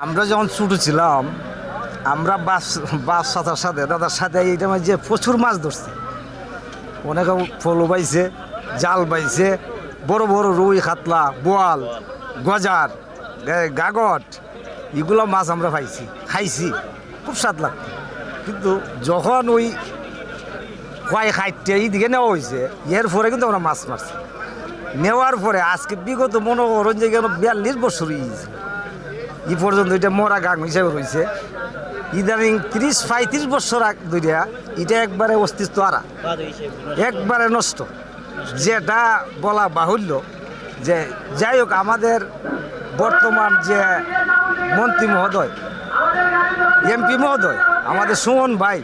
আমরা যখন ছোট ছিলাম আমরা বাস দাদার সাথে এইটা যে প্রচুর মাছ ধরছি। অনেকে ফলো পাইছে, জাল পাইছে, বড় বড় রুই, কাতলা, বোয়াল, গজার, গাগট, এগুলো মাছ আমরা পাইছি, খাইছি, খুব স্বাদ লাগতো। কিন্তু যখন ওই খাইতে এইদিকে নেওয়া হয়েছে, এর পরে কিন্তু আমরা মাছ মারছি। নেওয়ার পরে আজকে বিগত মনে করেন যে 42 বছর হয়েছে এই পর্যন্ত এটা মরা গাং হিসাবে রয়েছে। ইদানিং 30-35 বছর ধরিয়া এটা একবারে অস্তিত্ব আরা একবারে নষ্ট, যেটা বলা বাহুল্য। যে যাই হোক, আমাদের বর্তমান যে মন্ত্রী মহোদয়, এমপি মহোদয়, আমাদের সুমন ভাই,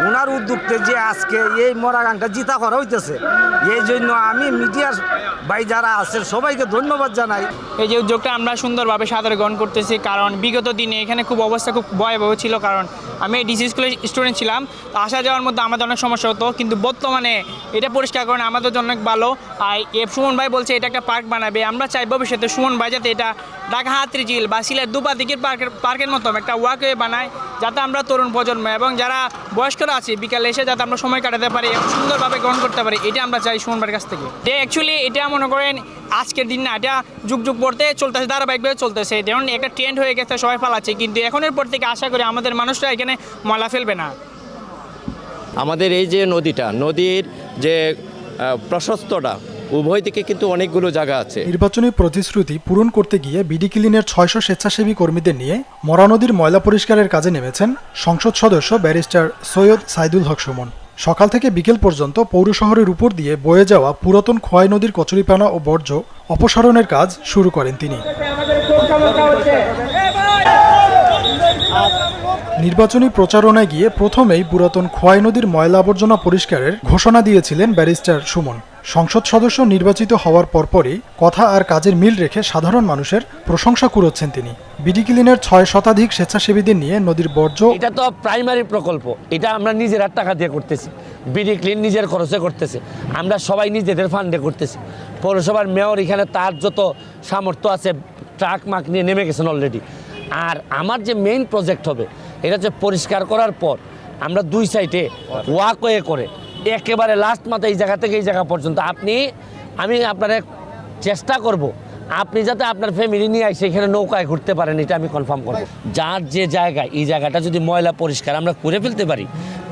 ওনার উদ্যোগতে যে আজকে এই মরা গাংটা জিতা করা হইতেছে, এই জন্য আমি মিডিয়ার ভাই যারা আছেন সবাইকে ধন্যবাদ জানাই। এই যে উদ্যোগটা আমরা সুন্দরভাবে সাদরে গ্রহণ করতেছি, কারণ বিগত দিনে এখানে খুব অবস্থা খুব ভয়াবহ ছিল। কারণ আমি ডিসি স্কুলের স্টুডেন্ট ছিলাম, তো আসা যাওয়ার মধ্যে আমাদের অনেক সমস্যা হতো। কিন্তু বর্তমানে এটা পরিষ্কার করেন আমাদের জন্য অনেক ভালো। আর সুমন ভাই বলছে এটা একটা পার্ক বানাবে। আমরা চাই ভবিষ্যতে সুমন ভাই যাতে এটা ঢাকা হাতরি ঝিল বা সিলেট দুপা দিকের পার্কের মতো একটা ওয়াকওয়ে বানায়, যাতে আমরা তরুণ প্রজন্ম এবং যারা বয়স্করা আছে বিকালে এসে যাতে আমরা সময় কাটাতে পারি এবং সুন্দরভাবে গ্রহণ করতে পারি। এটা আমরা চাই সুমন ভাইয়ের কাছ থেকে। অ্যাকচুয়ালি এটা মনে করেন আজকের দিন না, এটা যুগ যুগ পড়তে চলতেছে, ধারাবাহিকভাবে চলতেছে। যেমন একটা ট্রেন্ড হয়ে গেছে, সবাই ফালাচ্ছে, কিন্তু এখনের পর থেকে আশা করি আমাদের মানুষরা এখানে ময়লা ফেলবে না। আমাদের এই যে নদীর যে প্রশস্তটা, উভয় দিকে কিন্তু অনেকগুলো জায়গা আছে। নির্বাচনী প্রতিশ্রুতি পূরণ করতে গিয়ে বিডি ক্লিনের 600 স্বেচ্ছাসেবী কর্মীদের নিয়ে মরা নদীর ময়লা পরিষ্কারের কাজে নেমেছেন সংসদ সদস্য ব্যারিস্টার সৈয়দ সাইদুল হক সুমন। সকাল থেকে বিকেল পর্যন্ত পৌর শহরের উপর দিয়ে বয়ে যাওয়া পুরাতন খোয়াই নদীর কচুরিপানা ও বর্জ্য অপসারণের কাজ শুরু করেন তিনি। নির্বাচনী প্রচারণায় গিয়ে প্রথমেই পুরাতন খোয়াই নদীর ময়লা আবর্জনা পরিষ্কারের ঘোষণা দিয়েছিলেন ব্যারিস্টার সুমন। সংসদ সদস্য নির্বাচিত হওয়ার পরপরই কথা আর কাজের মিল রেখে সাধারণ মানুষের প্রশংসা কুড়োচ্ছেন তিনি। বিডি ক্লিনের 6 শতাধিক স্বেচ্ছাসেবীদের নিয়ে নদীর বর্জ্য, এটা তো প্রাইমারি প্রকল্প, এটা আমরা নিজের টাকা দিয়ে করতেছি। বিডি ক্লিন নিজের খরচে করতেছে, আমরা সবাই নিজেদের ফান্ডে করতেছি। পৌরসভার মেয়র এখানে তার যত সামর্থ্য আছে ট্রাক মাক নিয়ে নেমে গেছেন অলরেডি। আর আমার যে মেইন প্রজেক্ট হবে, এটা হচ্ছে পরিষ্কার করার পর আমরা 2 সাইডে ওয়াকওয়ে করে একেবারে লাস্ট মাথা এই জায়গা থেকে এই জায়গা পর্যন্ত আমি আপনারা চেষ্টা করব আপনি যাতে আপনার ফ্যামিলি নিয়ে এসে এখানে নৌকায় ঘুরতে পারেন, এটা আমি কনফার্ম করব। যার যে জায়গা, এই জায়গাটা যদি ময়লা পরিষ্কার আমরা করে ফেলতে পারি,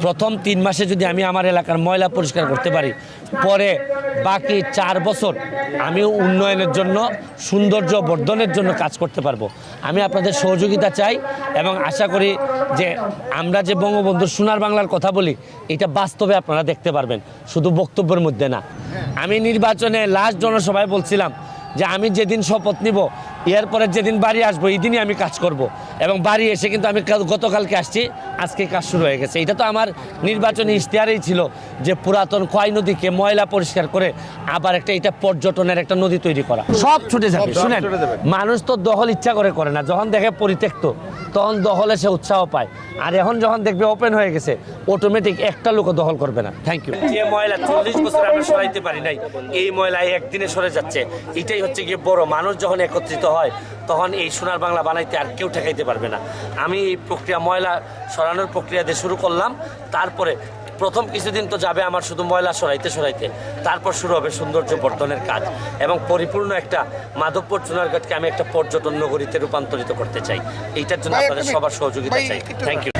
প্রথম 3 মাসে যদি আমি আমার এলাকার ময়লা পরিষ্কার করতে পারি, পরে বাকি 4 বছর আমি উন্নয়নের জন্য, সৌন্দর্য বর্ধনের জন্য কাজ করতে পারবো। আমি আপনাদের সহযোগিতা চাই এবং আশা করি যে আমরা যে বঙ্গবন্ধুর সোনার বাংলার কথা বলি, এটা বাস্তবে আপনারা দেখতে পারবেন, শুধু বক্তব্যের মধ্যে না। আমি নির্বাচনে লাস্ট জনসভায় বলছিলাম যে আমি যেদিন শপথ নিব, এরপরে যেদিন বাড়ি আসবো, এই দিনই আমি কাজ করব। এবং বাড়ি এসে কিন্তু আমি গতকালকে আসছি, আজকে কাজ শুরু হয়ে গেছে। এটা তো আমার নির্বাচনী ইশতেহারেই ছিল যে পুরাতন খোয়াই নদীকে ময়লা পরিষ্কার করে আবার এটা পর্যটনের একটা নদী তৈরি করা। সব ছুটে যাবে। শুনেন, মানুষ তো দখল ইচ্ছা করে না, যখন দেখে পরিত্যক্ত তখন দখলে সে উৎসাহ পায়। আর এখন যখন দেখবে ওপেন হয়ে গেছে, অটোমেটিক একটা লোক দখল করবে না। Thank you. যে ময়লা 40 বছর আমরা সরাইতে পারি নাই, এই ময়লা একদিনে সরে যাচ্ছে। এটাই হচ্ছে গিয়ে বড়। মানুষ যখন একত্রিত হয়, তখন এই সোনার বাংলা বানাইতে আর কেউ ঠেকাইতে পারবে না। আমি এই প্রক্রিয়া, ময়লা সরানোর প্রক্রিয়া দিয়ে শুরু করলাম। তারপরে প্রথম কিছুদিন তো যাবে আমার শুধু ময়লা সরাইতে, তারপর শুরু হবে সৌন্দর্য বর্ধনের কাজ এবং পরিপূর্ণ একটা মাধবপুর চুনারঘাটকে আমি একটা পর্যটন নগরীতে রূপান্তরিত করতে চাই। এইটার জন্য আপনাদের সবার সহযোগিতা চাই। Thank you.